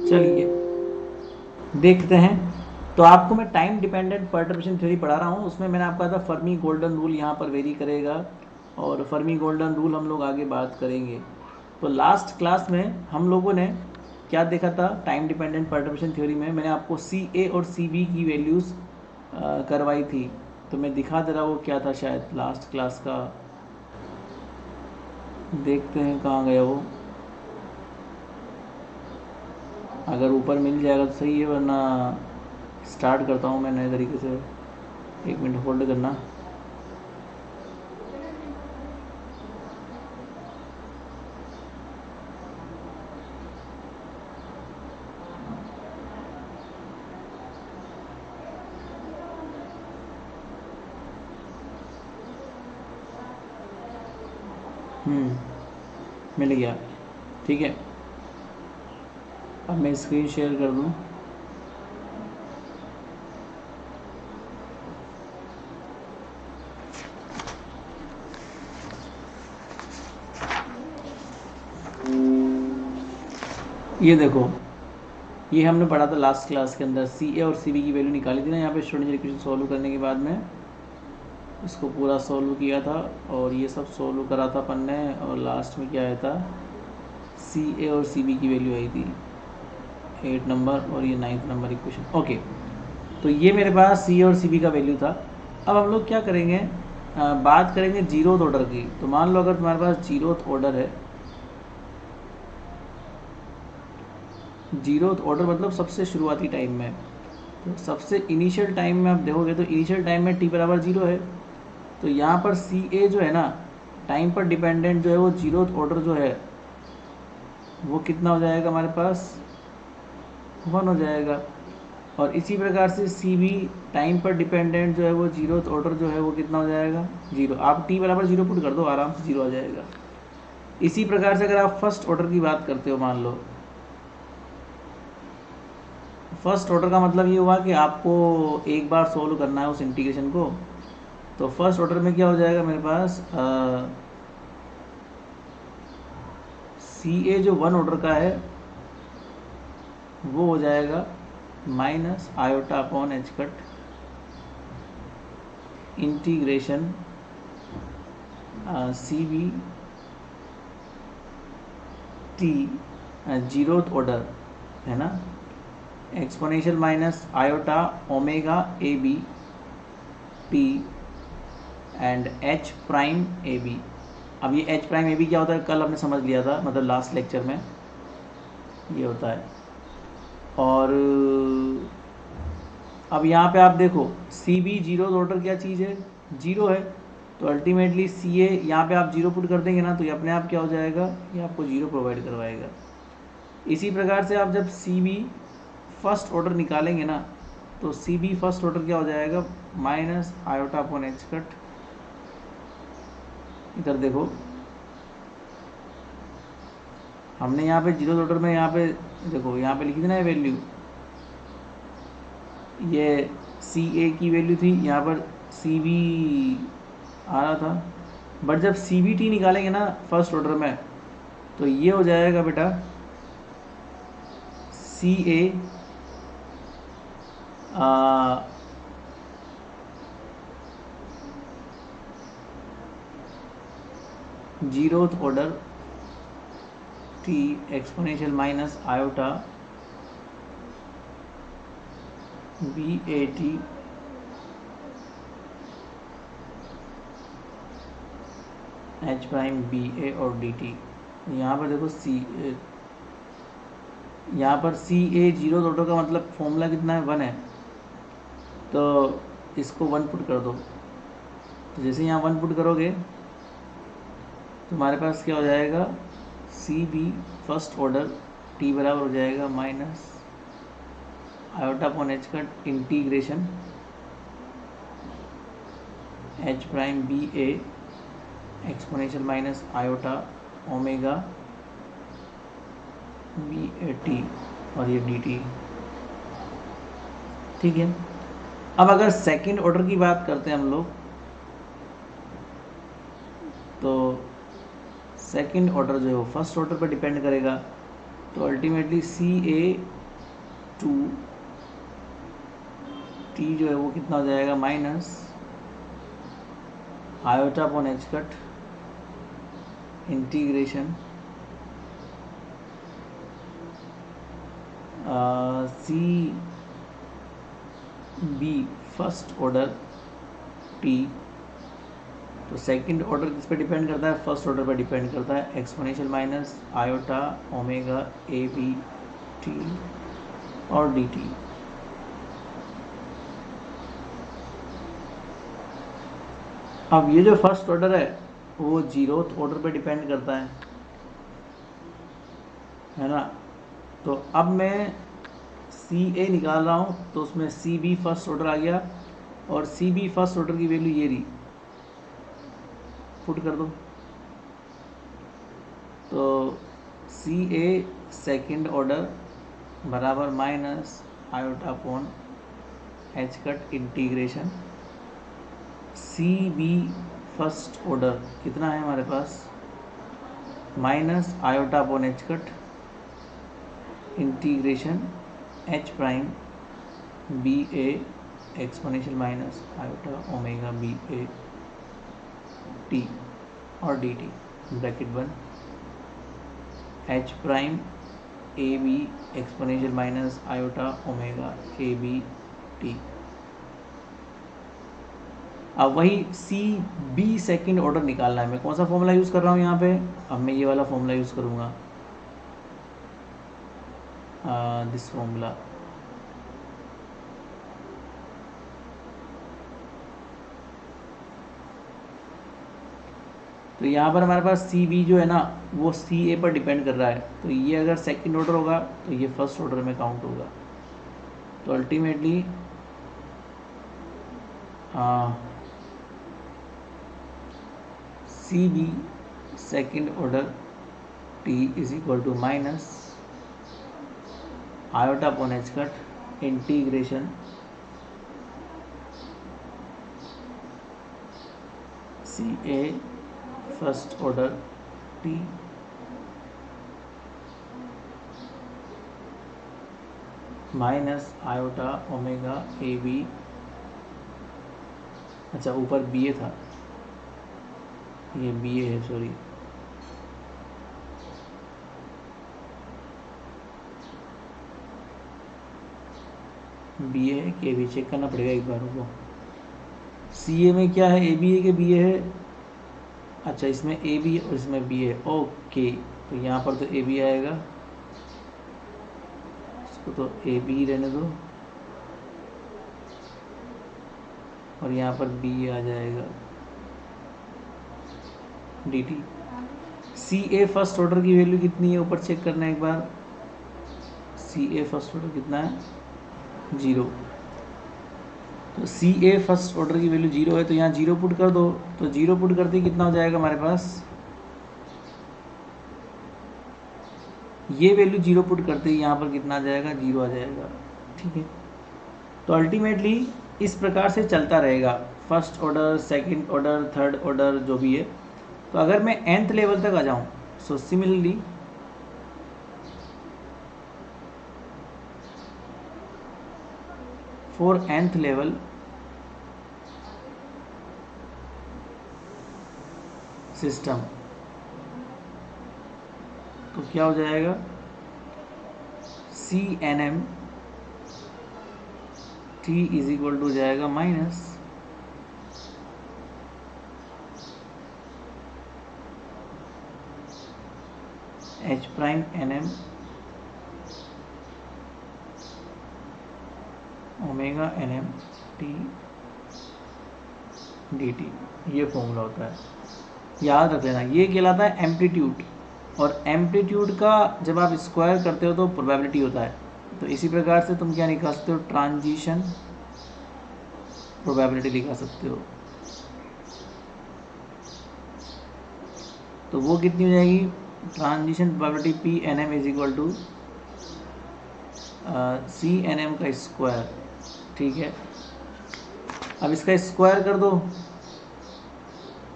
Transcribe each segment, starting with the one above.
चलिए देखते हैं। तो आपको मैं टाइम डिपेंडेंट परटर्बेशन थ्योरी पढ़ा रहा हूँ। उसमें मैंने आपको कहा था फर्मी गोल्डन रूल यहाँ पर वेरी करेगा, और फर्मी गोल्डन रूल हम लोग आगे बात करेंगे। तो लास्ट क्लास में हम लोगों ने क्या देखा था टाइम डिपेंडेंट परटर्बेशन थ्योरी में, मैंने आपको सी ए और सी बी की वैल्यूज़ करवाई थी। तो मैं दिखा दे रहा वो क्या था, शायद लास्ट क्लास का। देखते हैं कहाँ गया वो। अगर ऊपर मिल जाएगा तो सही है, वरना स्टार्ट करता हूँ मैं नए तरीके से। 1 मिनट होल्ड करना। मिल गया। ठीक है, अब मैं स्क्रीन शेयर कर दूँ। ये देखो, ये हमने पढ़ा था लास्ट क्लास के अंदर। सी ए और सी बी की वैल्यू निकाली थी ना यहाँ पे स्टूडेंट इक्वेशन सॉल्व करने के बाद में। इसको पूरा सॉल्व किया था और ये सब सॉल्व करा था अपन ने, और लास्ट में क्या आया था, सी ए और सी बी की वैल्यू आई थी 8 नंबर, और ये 9th नंबर इक्वेशन। ओके, तो ये मेरे पास सी और सी बी का वैल्यू था। अब हम लोग क्या करेंगे, बात करेंगे जीरोथ ऑर्डर की। तो मान लो अगर तुम्हारे पास जीरोथ ऑर्डर है, जीरोथ ऑर्डर मतलब सबसे शुरुआती टाइम में। तो सबसे इनिशियल टाइम में आप देखोगे तो इनिशियल टाइम में टी बराबर 0 है। तो यहाँ पर सी ए जो है ना, टाइम पर डिपेंडेंट जो है वो जीरोथ ऑर्डर जो है वो कितना हो जाएगा हमारे पास, 1 हो जाएगा। और इसी प्रकार से सी बी टाइम पर डिपेंडेंट जो है वो जीरोथ ऑर्डर जो है वो कितना हो जाएगा, 0। आप टी बराबर 0 पुट कर दो, आराम से 0 आ जाएगा। इसी प्रकार से अगर आप फर्स्ट ऑर्डर की बात करते हो, मान लो फर्स्ट ऑर्डर का मतलब ये हुआ कि आपको एक बार सोल्व करना है उस इंटीग्रेशन को। तो फर्स्ट ऑर्डर में क्या हो जाएगा मेरे पास, सी ए जो 1 ऑर्डर का है वो हो जाएगा minus iota upon H cut integration C B T zeroth order है ना, exponential minus iota omega A B T and H prime A B. अब ये एच प्राइम ए बी क्या होता है, कल हमने समझ लिया था, मतलब लास्ट लेक्चर में ये होता है। और अब यहाँ पे आप देखो सी बी जीरो ऑर्डर क्या चीज़ है, 0 है। तो अल्टीमेटली सी ए यहाँ पे आप 0 पुट कर देंगे ना, तो ये अपने आप क्या हो जाएगा, ये आपको 0 प्रोवाइड करवाएगा। इसी प्रकार से आप जब सी बी फर्स्ट ऑर्डर निकालेंगे ना, तो सी बी फर्स्ट ऑर्डर क्या हो जाएगा, minus iota upon H cut. इधर देखो, हमने यहाँ पे जीरो ऑर्डर में यहाँ पे देखो, यहाँ पे लिखी थी ना वैल्यू, ये सी ए की वैल्यू थी, यहाँ पर सी बी आ रहा था। बट जब सी बी टी निकालेंगे ना फर्स्ट ऑर्डर में, तो ये हो जाएगा बेटा C A zeroth order T exponential minus iota B A T H prime B A और डी टी। यहाँ पर देखो यहाँ पर सी ए जीरो ऑर्डर का मतलब फॉर्मूला कितना है, 1 है। तो इसको 1 पुट कर दो। तो जैसे यहाँ 1 पुट करोगे तुम्हारे पास क्या हो जाएगा, C B first order T बराबर हो जाएगा माइनस आयोटा अपॉन एच का integration H prime B A exponential minus iota omega B A T और ये डी टी। ठीक है, अब अगर सेकंड ऑर्डर की बात करते हैं हम लोग, तो सेकंड ऑर्डर जो है वो फर्स्ट ऑर्डर पर डिपेंड करेगा। तो अल्टीमेटली CA2 T जो है वो कितना हो जाएगा, minus iota upon H cut integration CB first order T। तो सेकंड ऑर्डर किस पे डिपेंड करता है, फर्स्ट ऑर्डर पे डिपेंड करता है, exponential minus iota omega AB T और DT। अब ये जो फर्स्ट ऑर्डर है वो जीरोथ ऑर्डर पे डिपेंड करता है ना। तो अब मैं CA निकाल रहा हूँ, तो उसमें CB फर्स्ट ऑर्डर आ गया और CB फर्स्ट ऑर्डर की वैल्यू ये रही, पुट कर दो। तो CA सेकेंड ऑर्डर बराबर minus iota upon H cut integration CB first order कितना है हमारे पास, minus iota upon H cut integration H prime BA exponential minus iota omega BA T और DT ब्रैकेट बंद, H prime AB exponential minus iota omega AB T। अब वही CB second order निकालना है। मैं कौन सा फॉर्मूला यूज़ कर रहा हूँ यहाँ पे, अब मैं ये वाला फॉर्मूला यूज़ करूँगा, दिस फॉर्मूला। तो यहाँ पर हमारे पास CB जो है ना वो CA पर डिपेंड कर रहा है, तो ये अगर सेकंड ऑर्डर होगा तो ये फर्स्ट ऑर्डर में काउंट होगा। तो ultimately CB second order T is equal to minus iota upon H cut integration CA first order T minus iota omega AB, अच्छा ऊपर BA था, ये BA है, सॉरी, BA है कि AB चेक करना पड़ेगा एक बार को। CA में क्या है, AB है कि BA है, अच्छा इसमें AB है और इसमें BA है, ओके। तो यहाँ पर तो AB आएगा, इसको तो AB ही रहने दो और यहाँ पर BA आ जाएगा DT। CA फर्स्ट ऑर्डर की वैल्यू कितनी है, ऊपर चेक करना है एक बार, CA फर्स्ट ऑर्डर कितना है, 0। तो CA फर्स्ट ऑर्डर की वैल्यू 0 है, तो यहाँ 0 पुट कर दो। तो 0 पुट करते ही कितना हो जाएगा हमारे पास, ये वैल्यू 0 पुट करते ही यहाँ पर कितना आ जाएगा, 0 आ जाएगा, ठीक है। तो अल्टीमेटली इस प्रकार से चलता रहेगा, first order, second order, third order जो भी है। तो अगर मैं nth लेवल तक आ जाऊँ, so similarly for nth level system, तो क्या हो जाएगा, CNM T is equal to जाएगा minus H prime NM omega NM T DT, ये फॉर्मूला होता है, याद रख लेना। ये कहलाता है एम्पलीट्यूड, और एम्पलीट्यूड का जब आप स्क्वायर करते हो तो प्रोबेबिलिटी होता है। तो इसी प्रकार से तुम क्या निकाल सकते हो, ट्रांजिशन प्रोबेबिलिटी निकाल सकते हो। तो वो कितनी हो जाएगी, transition probability PNM is equal to CNM का स्क्वायर, ठीक है। अब इसका स्क्वायर कर दो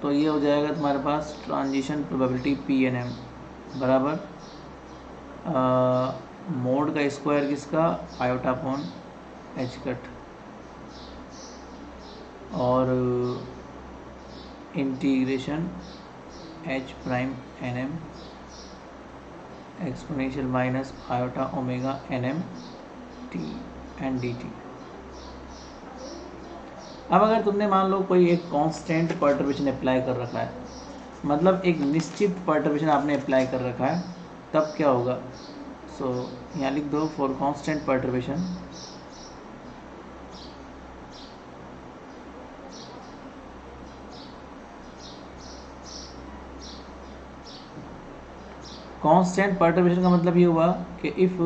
तो ये हो जाएगा तुम्हारे पास ट्रांजिशन प्रोबेबिलिटी PNM बराबर, मोड का स्क्वायर किसका, आयोटा अपॉन एच कट, और integration H prime N M exponential minus iota omega N M T and D T. अब अगर तुमने मान लो कोई एक कांस्टेंट पर्टर्बेशन अप्लाई कर रखा है, मतलब एक निश्चित पर्टर्बेशन आपने अप्लाई कर रखा है, तब क्या होगा। सो यहाँ लिख दो for constant perturbation constant perturbation का मतलब ये हुआ कि if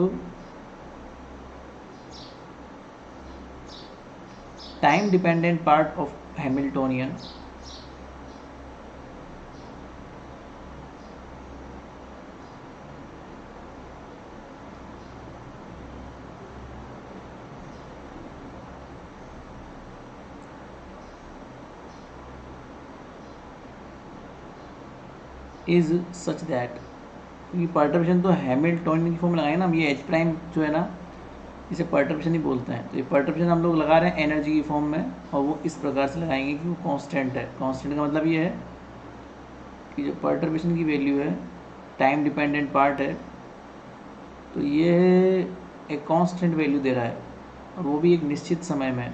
time dependent part of Hamiltonian is such that, क्योंकि पर्टर्बेशन तो हैमिल्टोनियन की फॉर्म लगाए ना हम, ये एच प्राइम जो है ना इसे पर्टर्बेशन ही बोलते हैं। तो ये पर्टर्बेशन हम लोग लगा रहे हैं एनर्जी की फॉर्म में, और वो इस प्रकार से लगाएंगे कि वो कांस्टेंट है। कांस्टेंट का मतलब ये है कि जो पर्टर्बेशन की वैल्यू है, टाइम डिपेंडेंट पार्ट है, तो ये एक कांस्टेंट वैल्यू दे रहा है, और वो भी एक निश्चित समय में।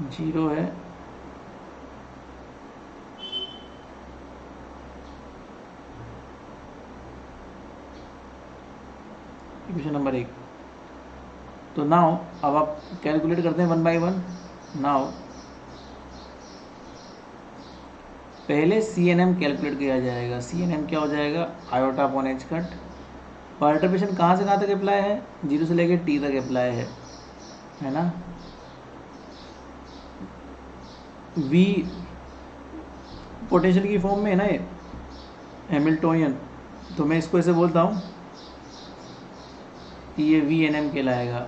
जीरो है, इक्वेशन नंबर 1। तो नाउ अब आप कैलकुलेट करते हैं 1 बाई 1। नाउ पहले सी एन एम कैलकुलेट किया जाएगा। सी एन एम क्या हो जाएगा, iota upon H cut. Perturbation कहाँ से कहाँ तक अप्लाई है, 0 से लेकर टी तक अप्लाई है ना। वी पोटेंशियल की फॉर्म में है ना ये हैमिल्टोनियन, तो मैं इसको ऐसे बोलता हूँ कि ये वी एन एम कहलाएगा।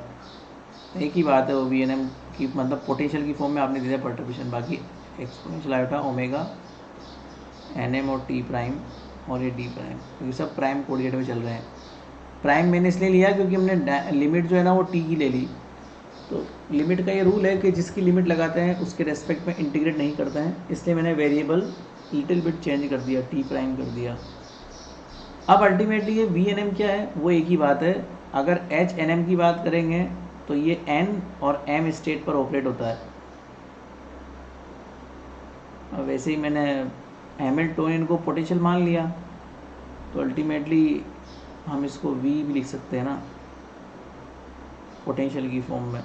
एक ही बात है, वो वी एन एम की मतलब पोटेंशियल की फॉर्म में आपने दे दिया पर्टर्बेशन, बाकी exponential iota omega N M और टी प्राइम और ये डी प्राइम, क्योंकि सब प्राइम कोऑर्डिनेट में चल रहे हैं। प्राइम मैंने इसलिए लिया क्योंकि हमने लिमिट जो है ना वो टी की ले ली। तो लिमिट का ये रूल है कि जिसकी लिमिट लगाते हैं उसके रेस्पेक्ट में इंटीग्रेट नहीं करते हैं, इसलिए मैंने वेरिएबल लिटिल बिट चेंज कर दिया, टी प्राइम कर दिया। अब अल्टीमेटली ये वी एन एम क्या है, वो एक ही बात है। अगर एच एन एम की बात करेंगे तो ये एन और एम स्टेट पर ऑपरेट होता है। अब वैसे ही मैंने हैमिल्टोनियन को पोटेंशियल मान लिया, तो अल्टीमेटली हम इसको वी भी लिख सकते हैं ना पोटेंशियल की फॉर्म में,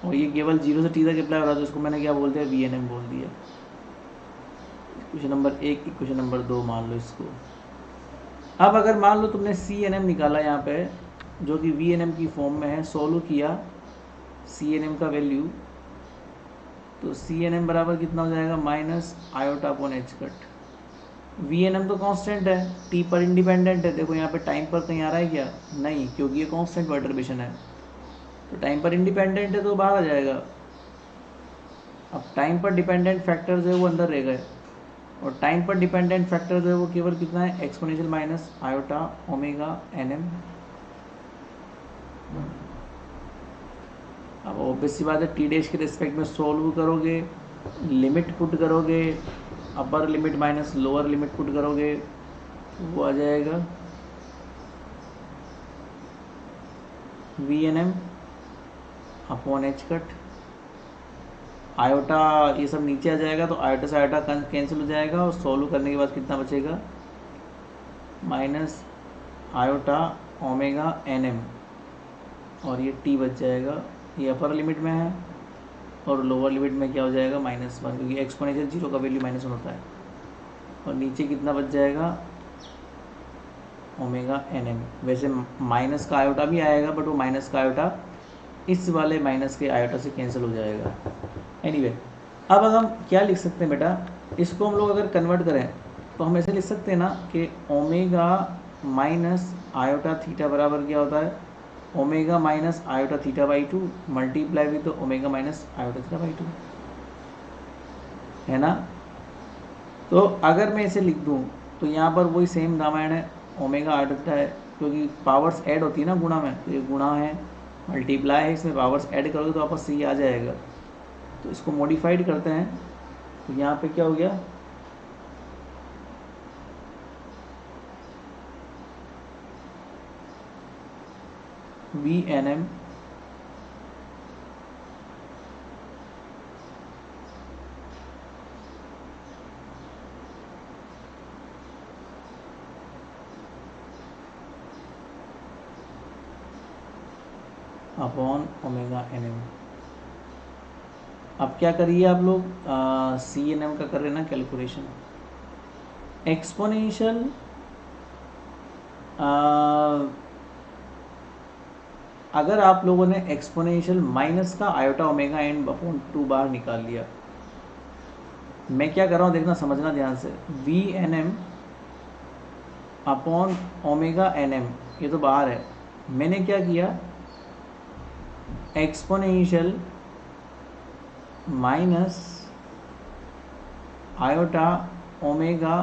और ये केवल 0 से टी तक अप्लाई हो रहा है, तो इसको मैंने क्या बोल दिया, वी एन एम बोल दिया। इक्वेशन नंबर 1, इक्वेशन नंबर 2 मान लो इसको। अब अगर मान लो तुमने सी एन एम निकाला यहाँ पे, जो कि वी एन एम की फॉर्म में है, सोल्व किया सी एन एम का वैल्यू, तो सी एन एम बराबर कितना हो जाएगा, minus iota upon H cut. V N M तो कांस्टेंट है, टी पर इंडिपेंडेंट है। देखो यहाँ पे टाइम पर कहीं आ रहा है क्या, नहीं, क्योंकि ये कांस्टेंट पर्टर्बेशन है, तो टाइम पर इंडिपेंडेंट है तो बाहर आ जाएगा। अब टाइम पर डिपेंडेंट फैक्टर जो है वो अंदर रह गए, और टाइम पर डिपेंडेंट फैक्टर जो है वो केवल कितना है, exponential minus iota omega N M. अब ऑब्वियस सी बात है, टी डैश के रिस्पेक्ट में सोल्व करोगे, लिमिट पुट करोगे, upper limit minus lower limit put करोगे, वो आ जाएगा V N M upon H cut. Iota ये सब नीचे आ जाएगा, तो आयोटा से आयोटा कैंसिल हो जाएगा, और सोल्व करने के बाद कितना बचेगा, minus iota omega N M, और ये टी बच जाएगा। ये अपर लिमिट में है, और लोअर लिमिट में क्या हो जाएगा, -1, क्योंकि एक्सपोनेंशियल 0 का वैल्यू -1 होता है। और नीचे कितना बच जाएगा, ओमेगा एन एम। वैसे माइनस का आयोटा भी आएगा, बट वो माइनस का आयोटा इस वाले माइनस के आयोटा से कैंसिल हो जाएगा। एनीवे, अब अगर हम क्या लिख सकते हैं बेटा, इसको हम लोग अगर कन्वर्ट करें तो हम ऐसे लिख सकते हैं ना कि ओमेगा माइनस आयोटा थीटा बराबर क्या होता है, omega minus iota theta by 2 multiply with omega minus iota theta by 2, है ना। तो अगर मैं इसे लिख दूँ तो यहाँ पर वही सेम रामायण है, ओमेगा आ सकता है क्योंकि पावर्स ऐड होती है ना गुणा में, तो ये गुणा है, मल्टीप्लाई है, इसमें पावर्स ऐड करोगे तो वापस सी आ जाएगा। तो इसको मॉडिफाइड करते हैं, तो यहाँ पे क्या हो गया, V N M upon omega N M. अब क्या करिए आप लोग, सी एन एम का कर रहे ना कैलकुलेशन, एक्सपोनेंशियल अगर आप लोगों ने एक्सपोनेंशियल माइनस का आयोटा ओमेगा एन अपॉन 2 बार निकाल लिया, मैं क्या कर रहा हूँ देखना, समझना ध्यान से, V N M upon omega N M, ये तो बाहर है, मैंने क्या किया, exponential minus iota omega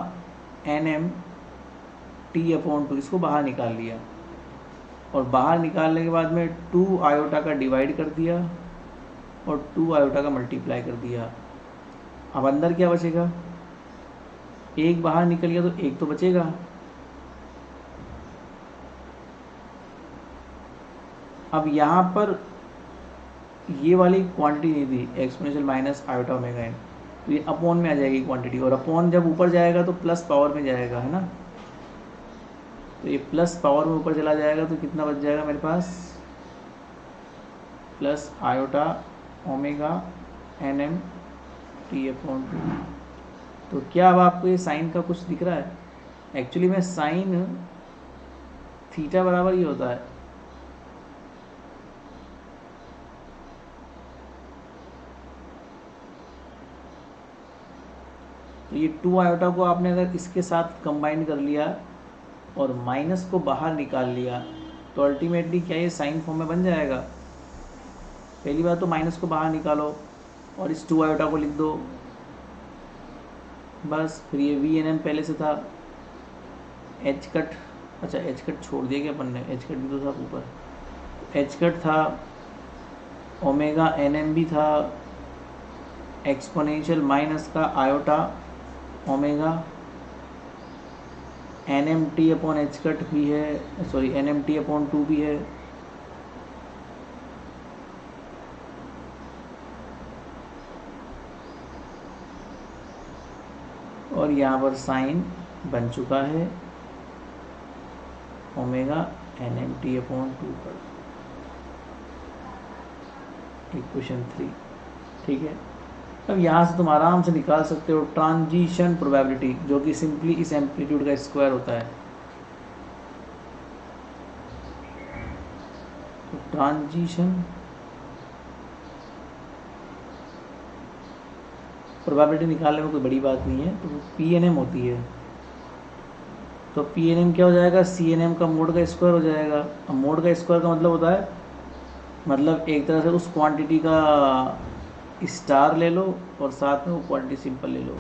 N M T upon 2, इसको बाहर निकाल लिया, और बाहर निकालने के बाद में 2 आयोटा का डिवाइड कर दिया और 2 आयोटा का मल्टीप्लाई कर दिया। अब अंदर क्या बचेगा, एक बाहर निकल गया तो एक तो बचेगा। अब यहाँ पर ये वाली क्वांटिटी नहीं थी, exponential minus iota omega N, तो ये अपॉन में आ जाएगी क्वांटिटी, और अपॉन जब ऊपर जाएगा तो प्लस पावर में जाएगा, है ना, तो ये प्लस पावर में ऊपर चला जाएगा, तो कितना बच जाएगा मेरे पास, plus iota omega N M T upon 2। तो क्या अब आपको ये साइन का कुछ दिख रहा है, एक्चुअली में साइन थीटा बराबर ही होता है, तो ये 2 आयोटा को आपने अगर इसके साथ कंबाइन कर लिया और माइनस को बाहर निकाल लिया, तो अल्टीमेटली क्या ये साइन फॉर्म में बन जाएगा। पहली बात तो माइनस को बाहर निकालो और इस 2 आयोटा को लिख दो, बस। फिर ये वी एन एम पहले से था, एच कट, अच्छा एच कट छोड़ दिया क्या अपन ने, एच कट भी तो था ऊपर, एच कट था, ओमेगा एन एम भी था, एक्सपोनेंशियल माइनस का iota omega N M T upon H cut भी है, sorry N M T upon 2 भी है, और यहाँ पर साइन बन चुका है omega N M T upon 2 पर, इक्वेशन 3, ठीक है। अब यहाँ से तुम आराम से निकाल सकते हो ट्रांजिशन प्रोबेबिलिटी, जो कि सिंपली इस एम्पलीट्यूड का स्क्वायर होता है। तो ट्रांजिशन प्रोबेबिलिटी निकालने में कोई बड़ी बात नहीं है, तो पी एन एम होती है, तो पी एन एम क्या हो जाएगा, सी एन एम का मोड का स्क्वायर हो जाएगा। अब मोड का स्क्वायर का मतलब होता है, मतलब एक तरह से उस क्वांटिटी का स्टार ले लो और साथ में वो क्वांटिटी सिंपल ले लो।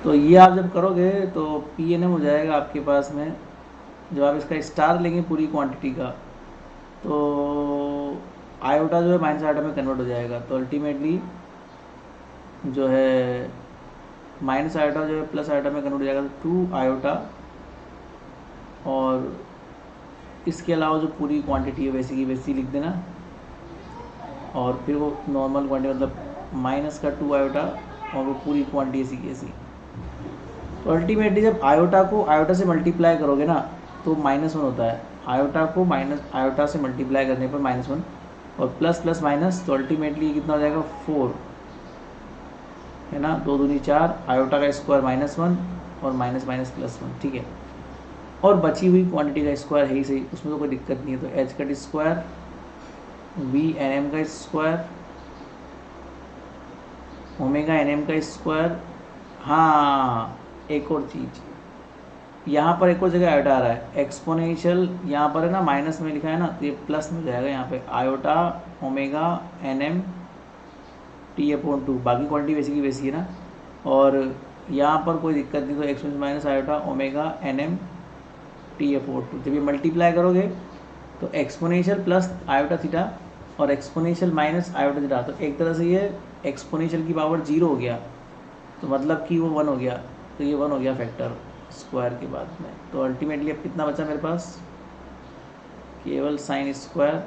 तो ये आप जब करोगे तो पी एन एम हो जाएगा आपके पास में, जब आप इसका स्टार लेंगे पूरी क्वांटिटी का, तो आयोटा जो है माइनस आयोटा में कन्वर्ट हो जाएगा, तो अल्टीमेटली जो है माइनस आयोटा जो है प्लस आयोटा में कन्वर्ट हो जाएगा, तो 2 आयोटा, और इसके अलावा जो पूरी क्वांटिटी है वैसी की वैसी लिख देना, और फिर वो नॉर्मल क्वांटिटी मतलब माइनस का 2 आयोटा और वो पूरी क्वांटिटी ऐसी की ऐसी। तो अल्टीमेटली जब आयोटा को आयोटा से मल्टीप्लाई करोगे ना तो -1 होता है, आयोटा को माइनस आयोटा से मल्टीप्लाई करने पर -1, और प्लस प्लस माइनस, तो अल्टीमेटली कितना हो जाएगा 4, है ना, 2 दूनी 4, आयोटा का स्क्वायर -1 और माइनस माइनस +1, ठीक है। और बची हुई क्वांटिटी का स्क्वायर है ही सही, उसमें तो कोई दिक्कत नहीं है, तो H cut square, V N M का स्क्वायर, ओमेगा एन एम का स्क्वायर। हाँ एक और चीज़, यहाँ पर एक और जगह आयोटा आ रहा है, एक्सपोनेंशियल यहाँ पर है ना, माइनस में लिखा है ना, तो ये प्लस में हो जाएगा यहाँ पे, iota omega N M T upon 2, बाकी क्वांटिटी वैसी की वैसी है ना, और यहाँ पर कोई दिक्कत नहीं, तो exponential minus iota omega N M T F O two. जब ये मल्टीप्लाई करोगे तो एक्सपोनेंशियल प्लस आयोटा थीटा और एक्सपोनेंशियल माइनस आयोटा थीटा, तो एक तरह से ये एक्सपोनेंशियल की पावर 0 हो गया, तो मतलब कि वो 1 हो गया, तो ये 1 हो गया फैक्टर स्क्वायर के बाद में। तो अल्टीमेटली अब कितना बचा मेरे पास, केवल sine square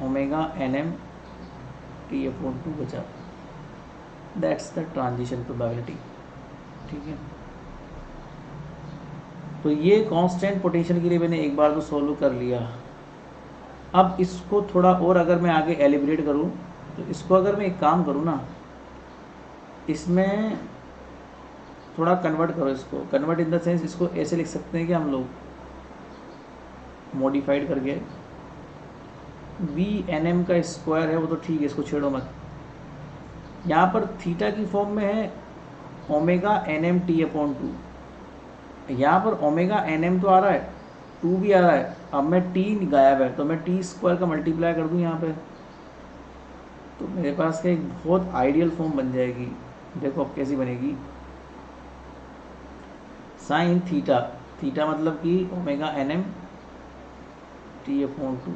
omega N M T F O two बचा। That's the transition probability. ठीक है, तो ये कांस्टेंट पोटेंशियल के लिए मैंने एक बार तो सोल्व कर लिया। अब इसको थोड़ा और अगर मैं आगे एलिब्रेट करूँ, तो इसको अगर मैं एक काम करूँ ना, इसमें थोड़ा कन्वर्ट करो, इसको कन्वर्ट इन द सेंस इसको ऐसे लिख सकते हैं कि हम लोग मॉडिफाइड करके वी एन एम का स्क्वायर है वो तो ठीक है, इसको छेड़ो मत। यहाँ पर थीटा की फॉर्म में है omega N M T upon two, यहाँ पर ओमेगा एन एम तो आ रहा है, टू भी आ रहा है। अब मैं टी गायब है, तो मैं टी स्क्वायर का मल्टीप्लाई कर दूँ यहाँ पे, तो मेरे पास का एक बहुत आइडियल फॉर्म बन जाएगी। देखो अब कैसी बनेगी, साइन थीटा, थीटा मतलब कि omega N M T upon two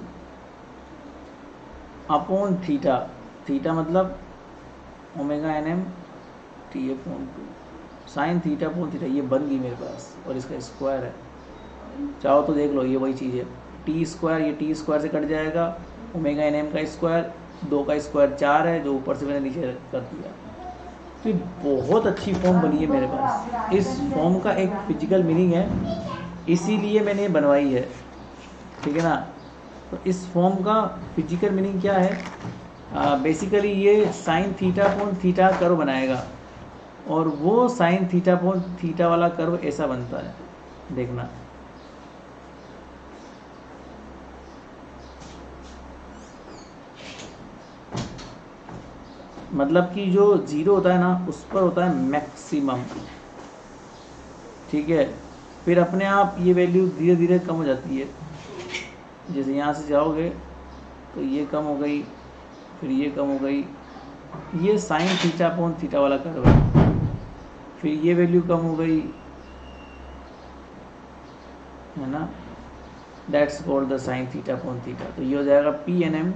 upon theta, theta मतलब omega N M T upon two sine theta upon theta, ये बन गई मेरे पास, और इसका स्क्वायर है। चाहो तो देख लो, ये वही चीज़ है, टी स्क्वायर, ये टी स्क्वायर से कट जाएगा, ओमेगा एन एम का स्क्वायर, 2 का स्क्वायर 4 है, जो ऊपर से मैंने नीचे कर दिया। तो ये बहुत अच्छी फॉर्म बनी है मेरे पास। इस फॉर्म का एक फिजिकल मीनिंग है, इसीलिए मैंने ये बनवाई है, ठीक है ना। तो इस फॉर्म का फिजिकल मीनिंग क्या है, बेसिकली ये sign theta upon theta curve बनाएगा, और वो साइन थीटा अपॉन थीटा वाला कर्व ऐसा बनता है, देखना। मतलब कि जो 0 होता है ना, उस पर होता है मैक्सिमम, ठीक है। फिर अपने आप ये वैल्यू धीरे धीरे कम हो जाती है, जैसे यहाँ से जाओगे तो ये कम हो गई, फिर ये कम हो गई, ये साइन थीटा अपॉन थीटा वाला कर्व है। फिर ये वैल्यू कम हो गई, है ना, that's called the sign theta upon theta. तो ये हो जाएगा पी एन एम,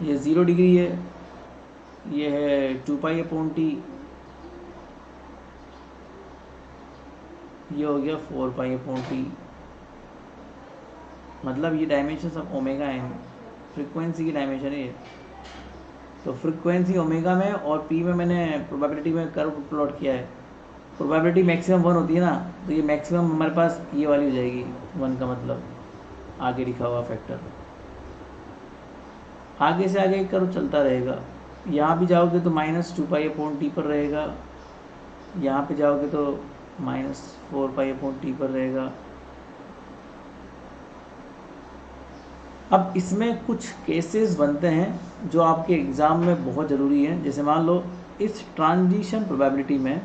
ये 0 डिग्री है, ये है 2 पाई अपॉन टी, ये हो गया 4 पाई अपॉन टी। मतलब ये dimension of omega n, frequency की डायमेंशन है ये। तो फ्रीक्वेंसी ओमेगा में और पी में मैंने प्रोबेबिलिटी में कर्व प्लॉट किया है। प्रोबेबिलिटी मैक्सिमम 1 होती है ना, तो ये मैक्सिमम हमारे पास ये वाली हो जाएगी 1 का मतलब आगे लिखा हुआ फैक्टर। आगे से आगे कर्व चलता रहेगा, यहाँ भी जाओगे तो -2 पाई अपॉन टी पर रहेगा, यहाँ पे जाओगे तो -4 पाई अपॉन टी पर रहेगा। अब इसमें कुछ केसेस बनते हैं जो आपके एग्ज़ाम में बहुत ज़रूरी हैं। जैसे मान लो इस ट्रांजिशन प्रोबेबिलिटी में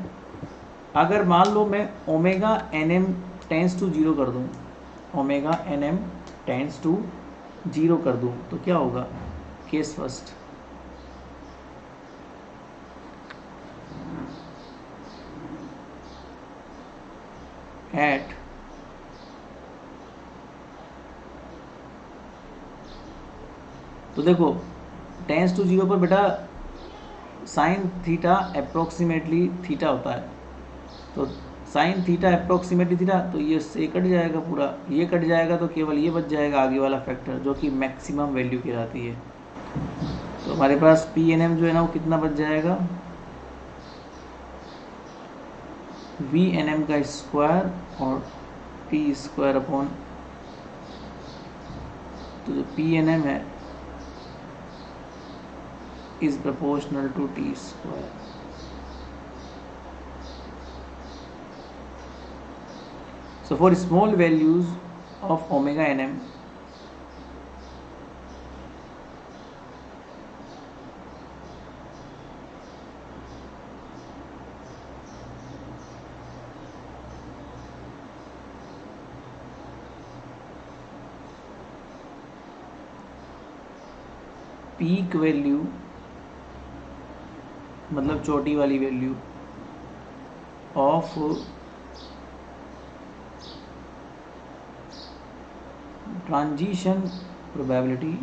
अगर मान लो मैं omega N m tends to 0 कर दूँ, omega N m tends to 0 कर दूँ, तो क्या होगा। केस फर्स्ट, एट तो देखो टेंस टू 0 पर बेटा साइन थीटा अप्रोक्सीमेटली थीटा होता है, तो साइन थीटा अप्रोक्सीमेटली थीटा, तो ये से कट जाएगा पूरा, ये कट जाएगा, तो केवल ये बच जाएगा आगे वाला फैक्टर जो कि मैक्सिमम वैल्यू कहलाती है। तो हमारे पास पी एन एम जो है ना वो कितना बच जाएगा, वी एन एम का स्क्वायर और टी स्क्वायर अपॉन, तो जो पी एन एम है is proportional to t square. So for small values of omega nm, peak value मतलब चोटी वाली value of transition probability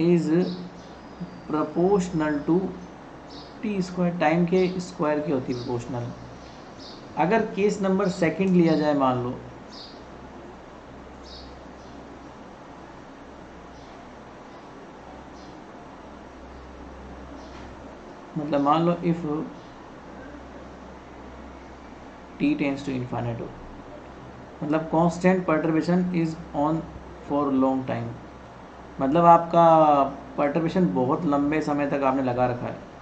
is proportional to t square, time के square की होती है प्रोपोर्शनल। अगर केस नंबर सेकंड लिया जाए, मान लो मतलब मान लो if t tends to infinite हो, मतलब constant perturbation is on for long time, मतलब आपका परटर्बेशन बहुत लंबे समय तक आपने लगा रखा है।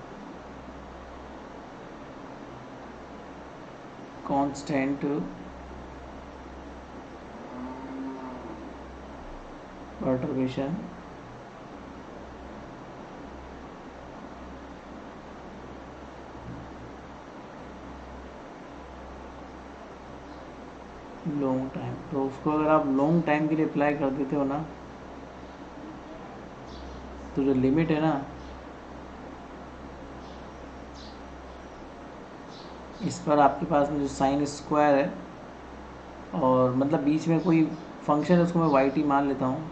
कांस्टेंट परटर्बेशन लॉन्ग टाइम, तो उसको अगर आप लॉन्ग टाइम के लिए अप्लाई कर देते हो ना, तो जो लिमिट है ना, इस पर आपके पास में जो साइन स्क्वायर है और मतलब बीच में कोई फंक्शन है, उसको मैं वाई टी मान लेता हूँ,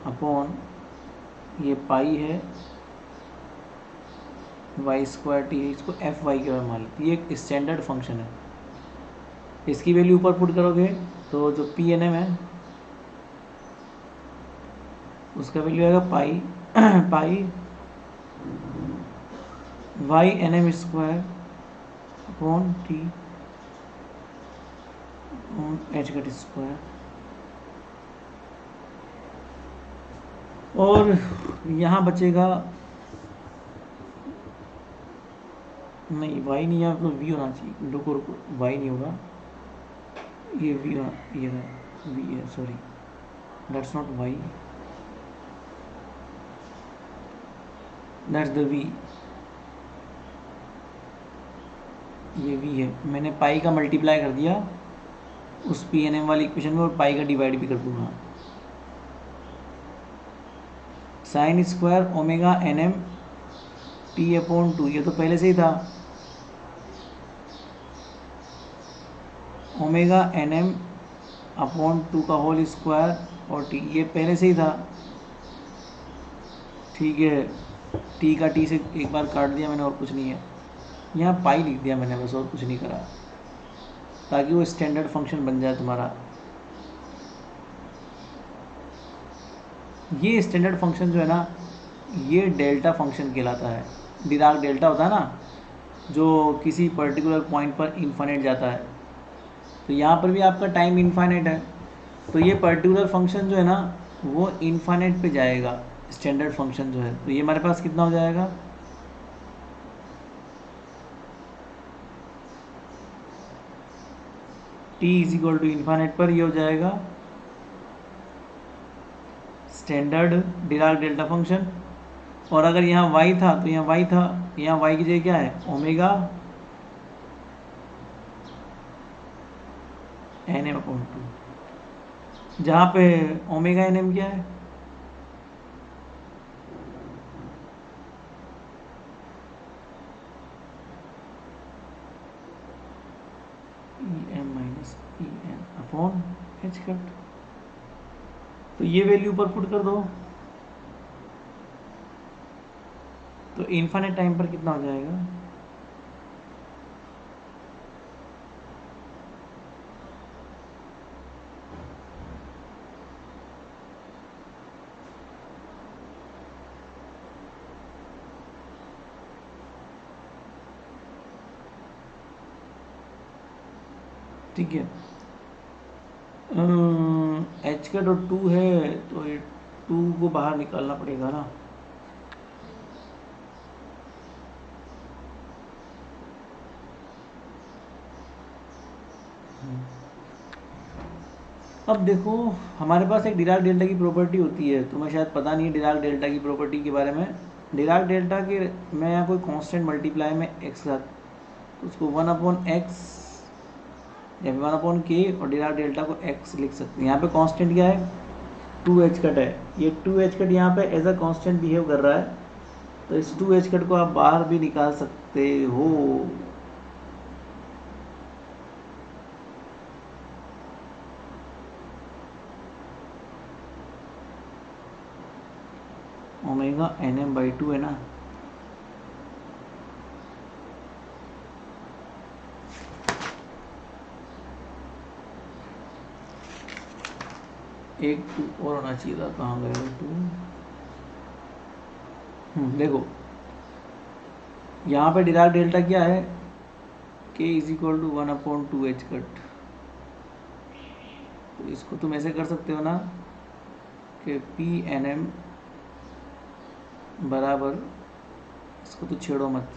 अपॉन ये पाई है वाई स्क्वायर टी है, इसको एफ वाई के मैं मान लेती, ये एक स्टैंडर्ड फंक्शन है। इसकी वैल्यू ऊपर पुट करोगे तो जो पी एन एम है उसका वैल्यू आएगा pi pi y n m square upon t upon H cut square, और यहाँ बचेगा, नहीं वाई नहीं है, मतलब वी होना चाहिए, रुको रुको, वाई नहीं होगा, ये वी होना, ये वी है, sorry that's not y, that's the v, ये वी है। मैंने पाई का मल्टीप्लाई कर दिया उस पी एन एम वाली इक्वेशन में और पाई का डिवाइड भी कर दूंगा। Sine square omega N M T upon two, ये तो पहले से ही था, omega N M upon two का होल स्क्वायर और टी, ये पहले से ही था, ठीक है। टी का टी से एक बार काट दिया मैंने और कुछ नहीं है, यहाँ पाई लिख दिया मैंने बस, और कुछ नहीं करा, ताकि वो स्टैंडर्ड फंक्शन बन जाए तुम्हारा। ये स्टैंडर्ड फंक्शन जो है ना, ये डेल्टा फंक्शन कहलाता है। डिराक डेल्टा होता है ना, जो किसी पर्टिकुलर पॉइंट पर इन्फाइनाइट जाता है, तो यहाँ पर भी आपका टाइम इन्फाइनाइट है, तो ये पर्टिकुलर फंक्शन जो है ना वो इन्फाइनाइट पे जाएगा, स्टैंडर्ड फंक्शन जो है। तो ये हमारे पास कितना हो जाएगा, t is equal to infinite पर ये हो जाएगा स्टैंडर्ड डिराक डेल्टा फंक्शन। और अगर यहाँ y था तो यहाँ y था, यहाँ y की जगह क्या है, omega N M upon two, जहाँ पे ओमेगा एन एम क्या है, E m minus E n upon H cut. तो ये वैल्यू ऊपर पुट कर दो, तो इन्फाइनाइट टाइम पर कितना हो जाएगा, ठीक है। एच कट और टू है, तो ये टू को बाहर निकालना पड़ेगा ना, अब देखो हमारे पास एक डिराक डेल्टा की प्रॉपर्टी होती है, तुम्हें शायद पता नहीं है डिराक डेल्टा की प्रॉपर्टी के बारे में। डिराक डेल्टा के मैं यहाँ कोई कांस्टेंट मल्टीप्लाई में एक्स रख, तो उसको वन अपॉन एक्स या वन अपॉन के और डिराक डेल्टा को एक्स लिख सकते हैं। यहाँ पे कांस्टेंट क्या है, 2h कट है, ये 2h कट यहाँ पे एज अ कांस्टेंट बिहेव कर रहा है, तो इस 2h कट को आप बाहर भी निकाल सकते हो। ओमेगा nm/2 है ना, एक 2 और होना चाहिए था, कहाँ गया 2। देखो यहाँ पे डिराक डेल्टा क्या है, k = 1/2h कट। तो इसको तुम ऐसे कर सकते हो ना कि P(nm) बराबर, इसको तो छेड़ो मत,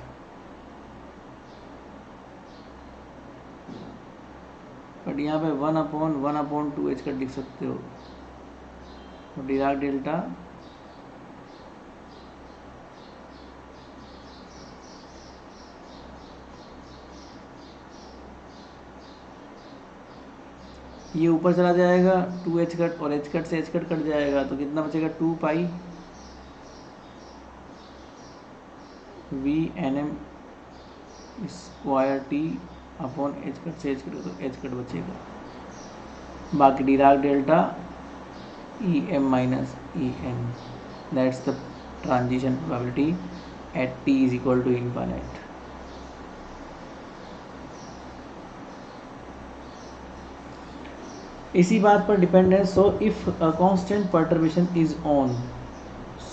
बट यहाँ पे 1/1/2h कट लिख सकते हो। तो डिराक डेल्टा ये ऊपर चला जाएगा 2h कट, और h कट से h कट कट जाएगा, तो कितना बचेगा 2π V(nm)² t/h कट से h कट, तो h कट बचेगा। बाकी Dirac delta Em minus En, that's the transition probability at t is equal to infinite. इसी बात पर डिपेंड है। So if a constant perturbation is on,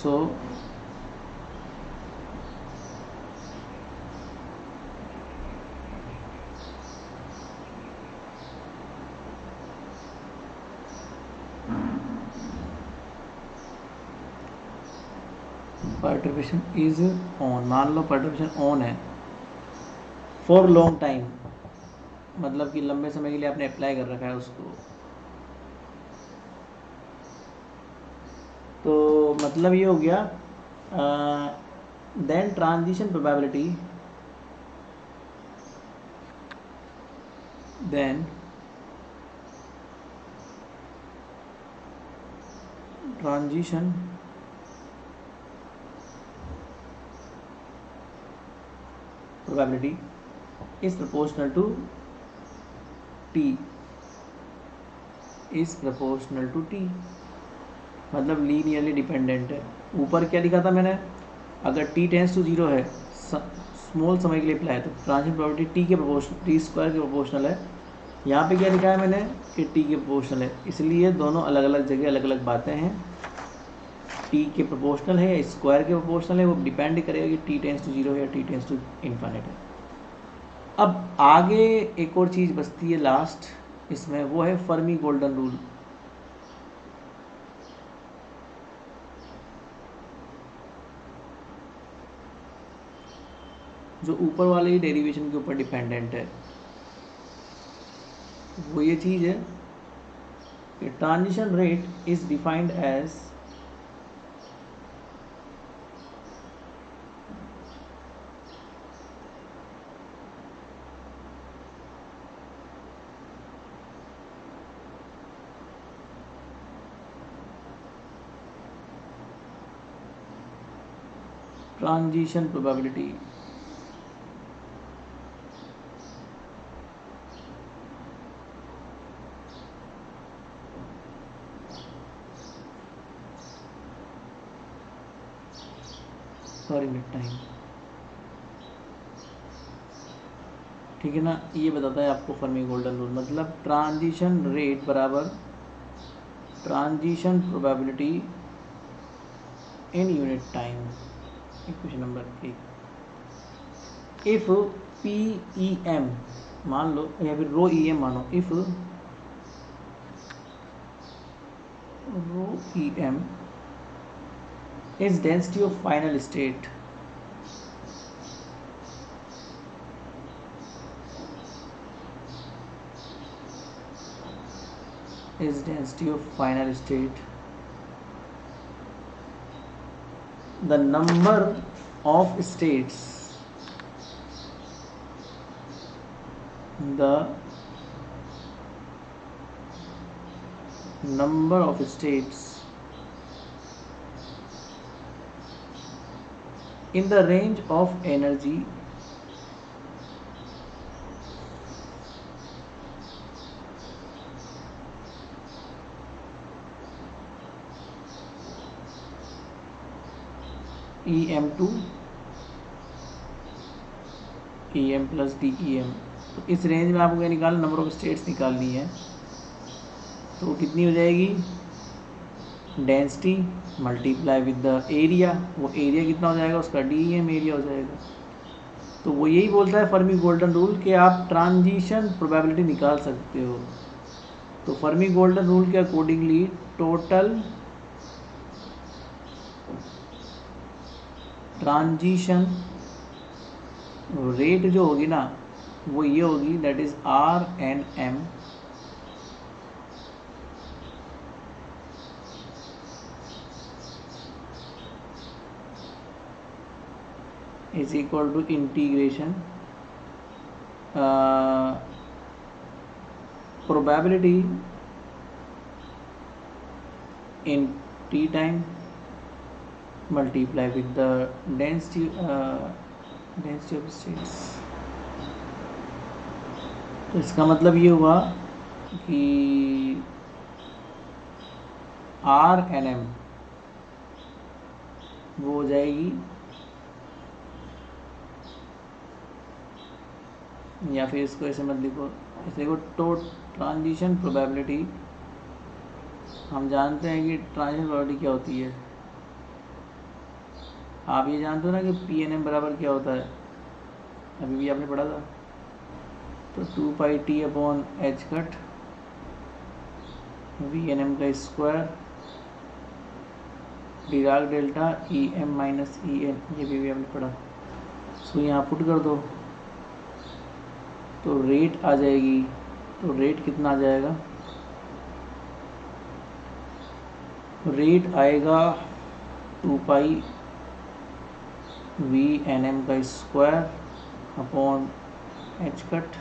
so perturbation is on, मान लो perturbation on है for long time, मतलब कि लंबे समय के लिए आपने अप्लाई कर रखा है उसको, तो मतलब ये हो गया then transition probability, then transition probability is proportional to t, is proportional to t, मतलब लीनियरली डिपेंडेंट है। ऊपर क्या लिखा था मैंने, अगर t टेंस टू 0 है, स्मॉल समय के लिए अप्लाई है, तो ट्रांजिशन प्रोबेबिलिटी t के प्रोपोर्शनल, t स्क्वायर के प्रोपोर्शनल है। यहाँ पे क्या लिखा है मैंने कि t के प्रोपोर्शनल है, इसलिए दोनों अलग अलग जगह अलग अलग बातें हैं। t के प्रोपोर्शनल है या स्क्वायर के प्रोपोर्शनल है, वो डिपेंड करेगा कि t टेंस टू 0 है या t टेंस टू इन्फिनिट है। अब आगे एक और चीज़ बचती है लास्ट इसमें, वो है फर्मी गोल्डन रूल। जो ऊपर वाले ही डेरिवेशन के ऊपर डिपेंडेंट है, वो ये चीज़ है कि transition rate is defined as transition probability, पर यूनिट टाइम, ठीक है ना। ये बताता है आपको फर्मी गोल्डन रूल, मतलब ट्रांजिशन रेट बराबर transition probability in unit time. Question number 1, if PEM मान लो या फिर रो EM मानो, if rho EM is density of final state, is density of final state, the number of states, the number of states in the range of energy EM to EM plus DEM। तो इस range में आपको क्या निकालना, number of states निकालनी है। तो कितनी हो जाएगी, density multiply with the area, वो एरिया कितना हो जाएगा उसका, DEM एरिया हो जाएगा। तो वो यही बोलता है फर्मी गोल्डन रूल कि आप ट्रांजिशन प्रोबेबिलिटी निकाल सकते हो। तो फर्मी गोल्डन रूल के अकॉर्डिंगली टोटल ट्रांजिशन रेट जो होगी ना वो ये होगी, that is RNM is equal to integration probability in t time multiply with the density of states। तो इसका मतलब ये हुआ कि RNM वो हो जाएगी, या फिर इसको ऐसे मत लिखो, ऐसे लिखो तो ट्रांजिशन प्रोबेबिलिटी। हम जानते हैं कि ट्रांजिशन प्रोबेबिलिटी क्या होती है, आप ये जानते हो ना कि PNM बराबर क्या होता है, अभी भी आपने पढ़ा था। तो 2πt/h कट VNM का square Dirac delta EM minus EN, ये भी आपने पढ़ा। सो यहाँ पुट कर दो तो रेट आ जाएगी। तो रेट कितना आ जाएगा, रेट आएगा 2π VNM का स्क्वायर अपॉन h कट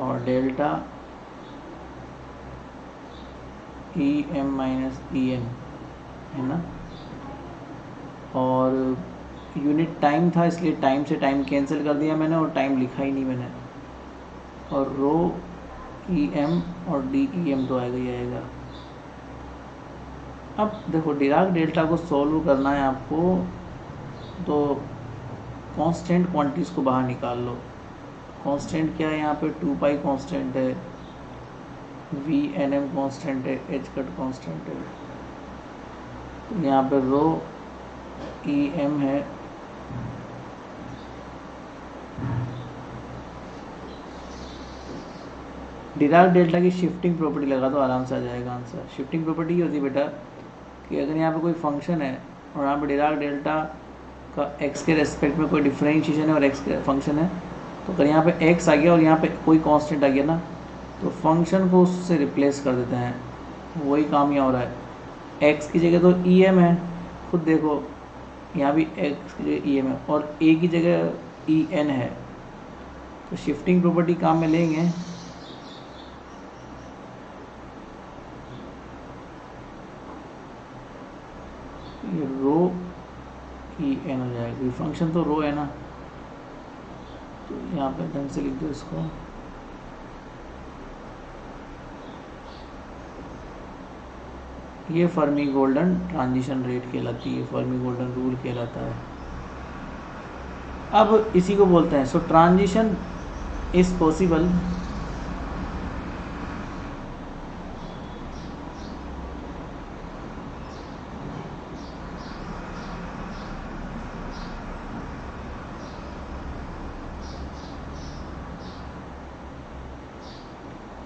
और डेल्टा EM माइनस EN है ना। और यूनिट टाइम था इसलिए टाइम से टाइम कैंसिल कर दिया मैंने और टाइम लिखा ही नहीं मैंने। और रो EM और DEM तो आएगा ही आएगा। अब देखो डिराक डेल्टा को सॉल्व करना है आपको, तो कांस्टेंट क्वांटिटीज़ को बाहर निकाल लो। कांस्टेंट क्या है यहाँ पे, 2π कांस्टेंट है, VNM कांस्टेंट है, h कट कांस्टेंट है। तो यहाँ पे रो EM है, डिराक डेल्टा की शिफ्टिंग प्रॉपर्टी लगा दो, आराम से आ जाएगा आंसर। शिफ्टिंग प्रॉपर्टी ये होती है बेटा कि अगर यहाँ पे कोई फंक्शन है और यहाँ पे डिराक डेल्टा का x के रेस्पेक्ट में कोई डिफरेंशिएशन है और x के फंक्शन है, तो अगर यहाँ पे x आ गया और यहाँ पे कोई कांस्टेंट आ गया ना, तो फंक्शन को उससे रिप्लेस कर देते हैं। वही काम यहाँ हो रहा है। x की जगह तो EM है, खुद देखो यहाँ भी x की जगह EM है और a की जगह EN है। तो शिफ्टिंग प्रॉपर्टी काम में लेंगे, ये रो EN हो जाएगा, ये फंक्शन तो रो है ना। तो यहाँ पे ढंग से लिख दो इसको, ये फर्मी गोल्डन ट्रांजिशन रेट कहलाती है, फर्मी गोल्डन रूल कहलाता है। अब इसी को बोलते हैं, so transition is possible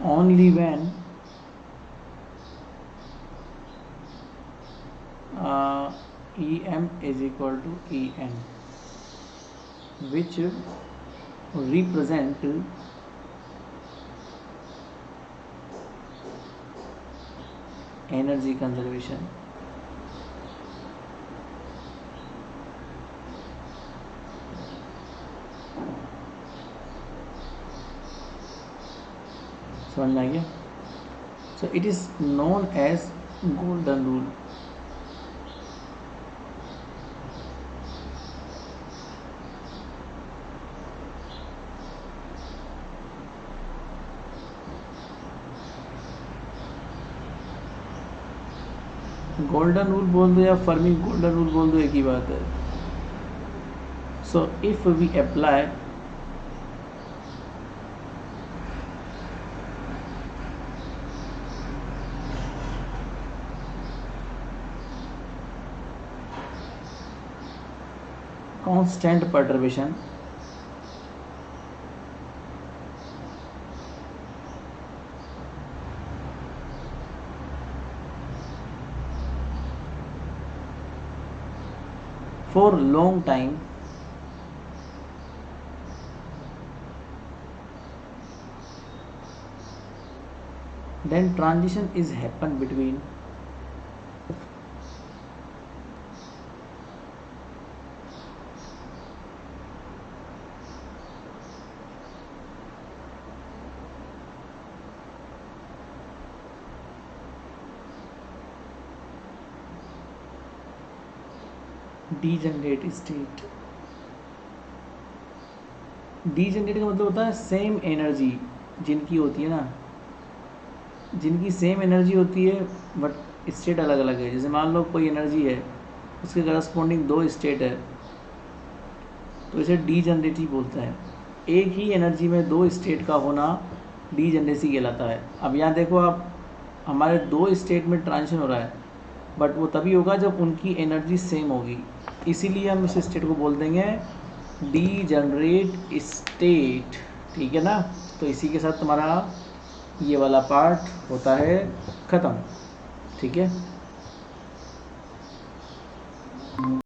only when EM is equal to EN, which represent energy conservation। समझ में आ गया। So it is known as golden rule. Golden rule बोल दो या फर्मी गोल्डन रूल बोल दो, एक ही बात है. So if we apply constant perturbation for long time, then transition is happen between degenerate state. Degenerate का मतलब होता है सेम एनर्जी जिनकी होती है ना, जिनकी सेम एनर्जी होती है बट स्टेट अलग अलग है. जैसे मान लो कोई एनर्जी है, उसके करस्पॉन्डिंग दो स्टेट है, तो इसे डीजनरेटिव बोलते हैं. एक ही एनर्जी में दो स्टेट का होना डीजनरेसी कहलाता है. अब यहाँ देखो आप, हमारे दो स्टेट में ट्रांजिशन हो रहा है, बट वो तभी होगा जब उनकी एनर्जी सेम होगी. इसीलिए हम इस स्टेट को बोल देंगे डीजनरेट स्टेट. ठीक है ना. तो इसी के साथ तुम्हारा ये वाला पार्ट होता है ख़त्म. ठीक है.